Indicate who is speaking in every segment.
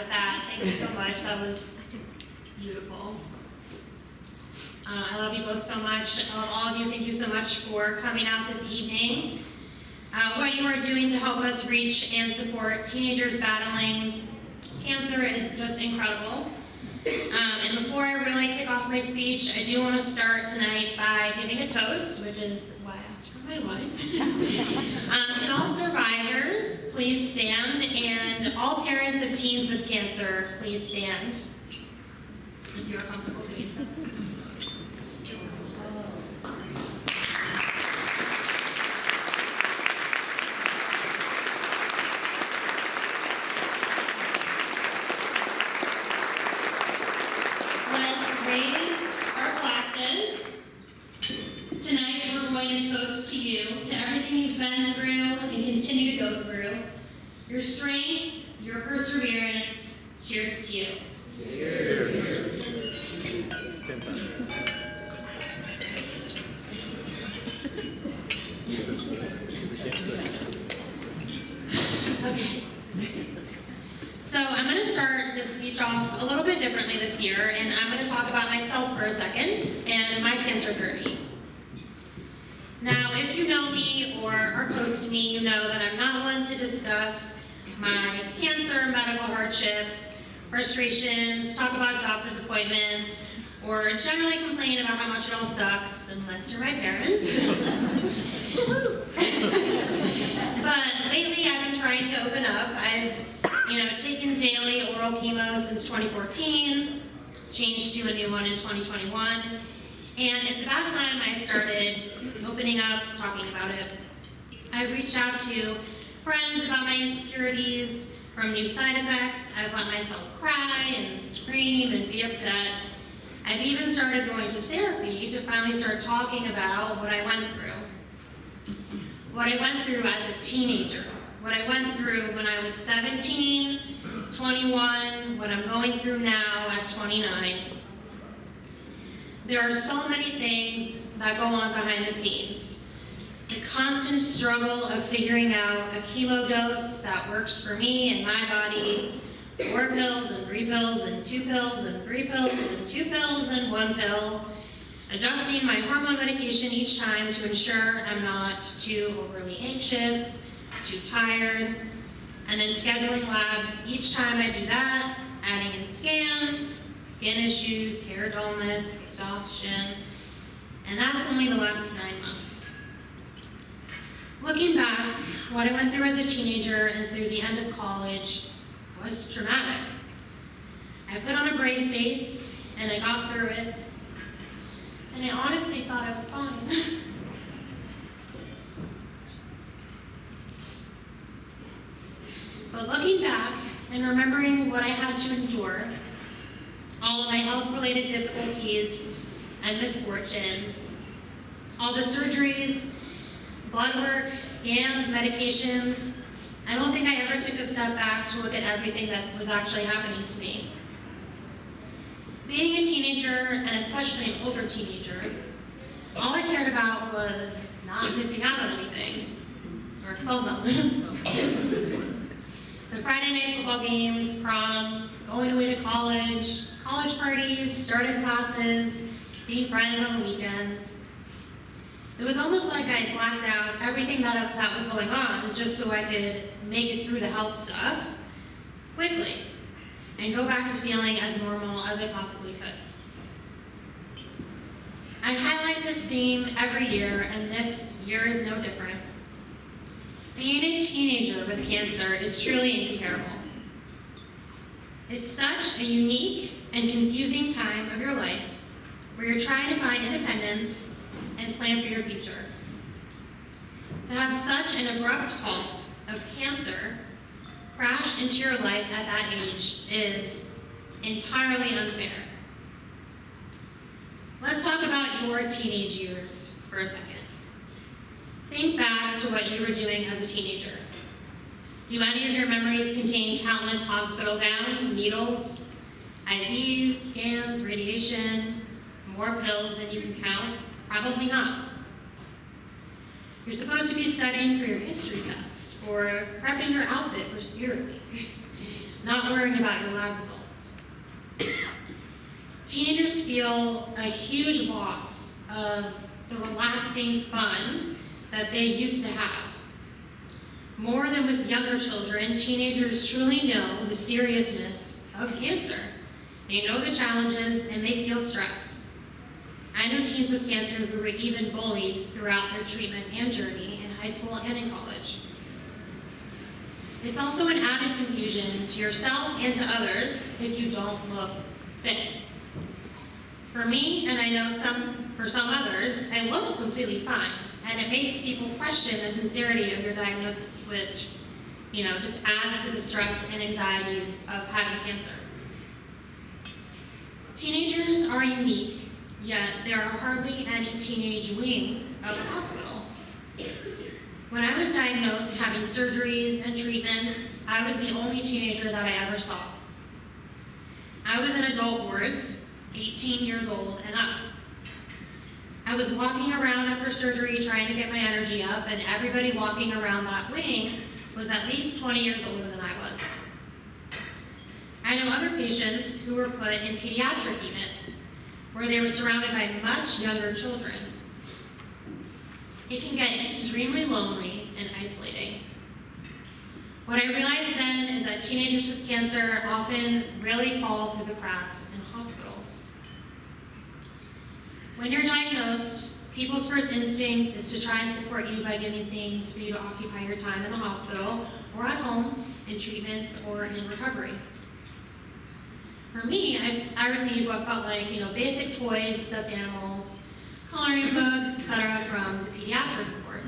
Speaker 1: with that. Thank you so much. That was beautiful. I love you both so much. I love all of you. Thank you so much for coming out this evening. What you are doing to help us reach and support teenagers battling cancer is just incredible. And before I really kick off my speech, I do want to start tonight by giving a toast, which is why I asked for my wine. And all survivors, please stand, and all parents of teens with cancer, please stand, if you're comfortable doing so. Continue to go through. Your strength, your perseverance, cheers to you. Cheers. Okay. So I'm going to start this speech off a little bit differently this year, and I'm going to talk about myself for a second and my cancer journey. Now, if you know me or are close to me, you know that I'm not one to discuss my cancer, medical hardships, frustrations, talk about doctor's appointments, or generally complain about how much it all sucks, unless you're my parents. But lately I've been trying to open up. I've taken daily oral chemo since 2014, changed to a new one in 2021, and it's about time I started opening up, talking about it. I've reached out to friends about my insecurities from new side effects. I've let myself cry and scream and be upset. I've even started going to therapy to finally start talking about what I went through. What I went through as a teenager. What I went through when I was 17, 21, what I'm going through now at 29. There are so many things that go on behind the scenes. The constant struggle of figuring out a chemo dose that works for me and my body, 4 pills and 3 pills and 2 pills and 3 pills and 2 pills and 1 pill, adjusting my hormone medication each time to ensure I'm not too overly anxious, too tired, and then scheduling labs each time I do that, adding in scans, skin issues, hair dullness, exhaustion, and that's only the last 9 months. Looking back, what I went through as a teenager and through the end of college was traumatic. I put on a brave face, and I got through it, and I honestly thought I was fine. But looking back and remembering what I had to endure, all of my health-related difficulties and misfortunes, all the surgeries, blood work, scans, medications, I don't think I ever took a step back to look at everything that was actually happening to me. Being a teenager, and especially an older teenager, all I cared about was not missing out on anything, or FOMO. The Friday night football games, prom, going away to college parties, starting classes, seeing friends on the weekends. It was almost like I blacked out everything that was going on just so I could make it through the health stuff quickly and go back to feeling as normal as I possibly could. I highlight this theme every year, and this year is no different. Being a teenager with cancer is truly incomparable. It's such a unique and confusing time of your life where you're trying to find independence and plan for your future. To have such an abrupt halt of cancer crash into your life at that age is entirely unfair. Let's talk about your teenage years for a second. Think back to what you were doing as a teenager. Do any of your memories contain countless hospital gowns, needles, IVs, scans, radiation, more pills than you can count? Probably not. You're supposed to be studying for your history test or prepping your outfit for Spirit Week. not worrying about your lab results. Teenagers feel a huge loss of the relaxing fun that they used to have. More than with younger children, teenagers truly know the seriousness of cancer. They know the challenges and they feel stress. I know teens with cancer who were even bullied throughout their treatment and journey in high school and in college. It's also an added confusion to yourself and to others if you don't look sick. For me, and I know for some others, I looked completely fine, and it makes people question the sincerity of your diagnosis, which, just adds to the stress and anxieties of having cancer. Teenagers are unique, yet there are hardly any teenage wings of the hospital. When I was diagnosed having surgeries and treatments, I was the only teenager that I ever saw. I was in adult wards, 18 years old and up. I was walking around after surgery trying to get my energy up, and everybody walking around that wing was at least 20 years older than I was. I know other patients who were put in pediatric units, where they were surrounded by much younger children. It can get extremely lonely and isolating. What I realized then is that teenagers with cancer often really fall through the cracks in hospitals. When you're diagnosed, people's first instinct is to try and support you by giving things for you to occupy your time in the hospital or at home, in treatments or in recovery. For me, I received what felt like basic toys, stuffed animals, coloring books, etc. from the pediatric ward.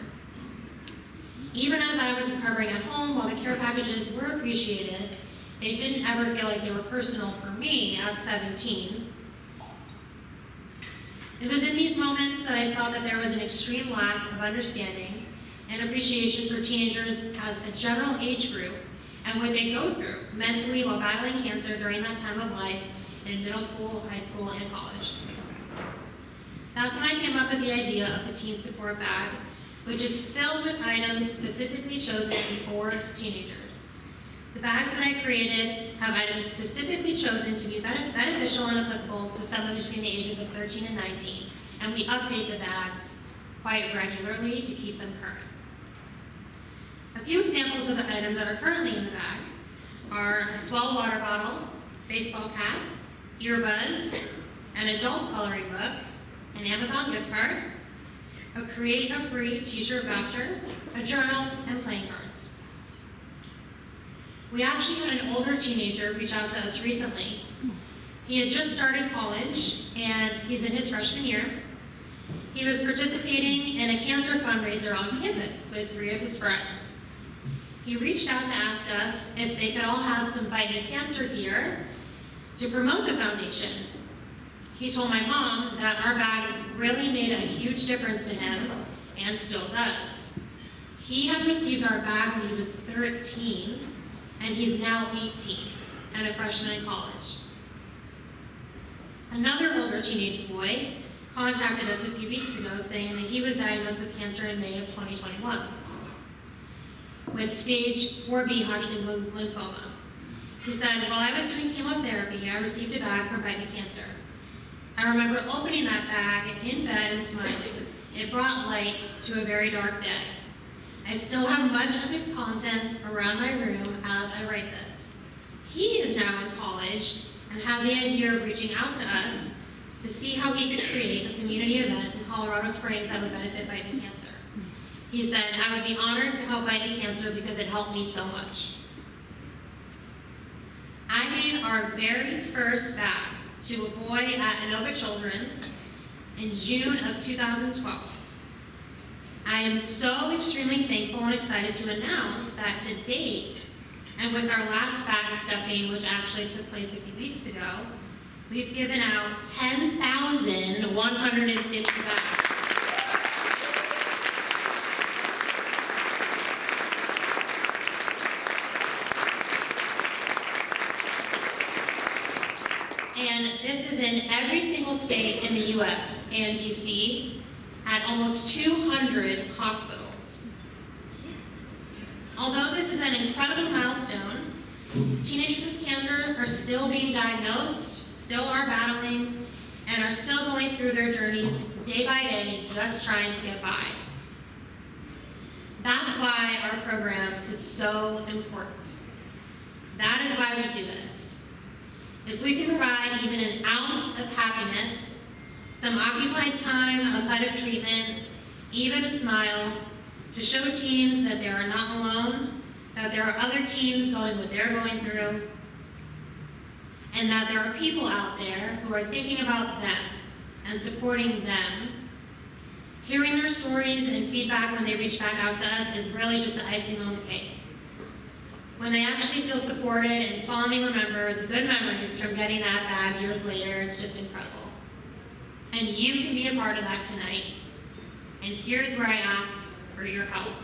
Speaker 1: Even as I was recovering at home, while the care packages were appreciated, they didn't ever feel like they were personal for me at 17. It was in these moments that I felt that there was an extreme lack of understanding and appreciation for teenagers as a general age group and what they go through mentally while battling cancer during that time of life in middle school, high school, and college. That's when I came up with the idea of the Teen Support Bag, which is filled with items specifically chosen for teenagers. The bags that I created have items specifically chosen to be beneficial and applicable to someone between the ages of 13 and 19, and we update the bags quite regularly to keep them current. A few examples of the items that are currently in the bag are a Swell water bottle, baseball cap, earbuds, an adult coloring book, an Amazon gift card, a Create a Free t-shirt voucher, a journal, and playing cards. We actually had an older teenager reach out to us recently. He had just started college, and he's in his freshman year. He was participating in a cancer fundraiser on campus with 3 of his friends. He reached out to ask us if they could all have some Fight Me Cancer gear to promote the foundation. He told my mom that our bag really made a huge difference to him, and still does. He had received our bag when he was 13, and he's now 18 and a freshman in college. Another older teenage boy contacted us a few weeks ago saying that he was diagnosed with cancer in May of 2021 with stage 4B Hodgkin's lymphoma. He said, while I was doing chemotherapy, I received a bag from Fight Me Cancer. I remember opening that bag in bed and smiling. It brought light to a very dark day. I still have much of his contents around my room as I write this. He is now in college and had the idea of reaching out to us to see how he could create a community event in Colorado Springs that would benefit Fight Me Cancer. He said, I would be honored to help Fight Me Cancer because it helped me so much. I made our very first bag to a boy at Inova Children's in June of 2012. I am so extremely thankful and excited to announce that to date, and with our last bag stuffing, which actually took place a few weeks ago, we've given out 10,150 bags. And this is in every single state in the US and DC at almost 200 hospitals. Although this is an incredible milestone, Teenagers with cancer are still being diagnosed, still are battling, and are still going through their journeys day by day, just trying to get by. That's why our program is so important. That is why we do this. If we can provide even an ounce of happiness, some occupied time outside of treatment, even a smile, to show teens that they are not alone, that there are other teens going what they're going through, and that there are people out there who are thinking about them and supporting them. Hearing their stories and feedback when they reach back out to us is really just the icing on the cake. When they actually feel supported and fondly remember the good memories from getting that bag years later, it's just incredible. And you can be a part of that tonight. And here's where I ask for your help.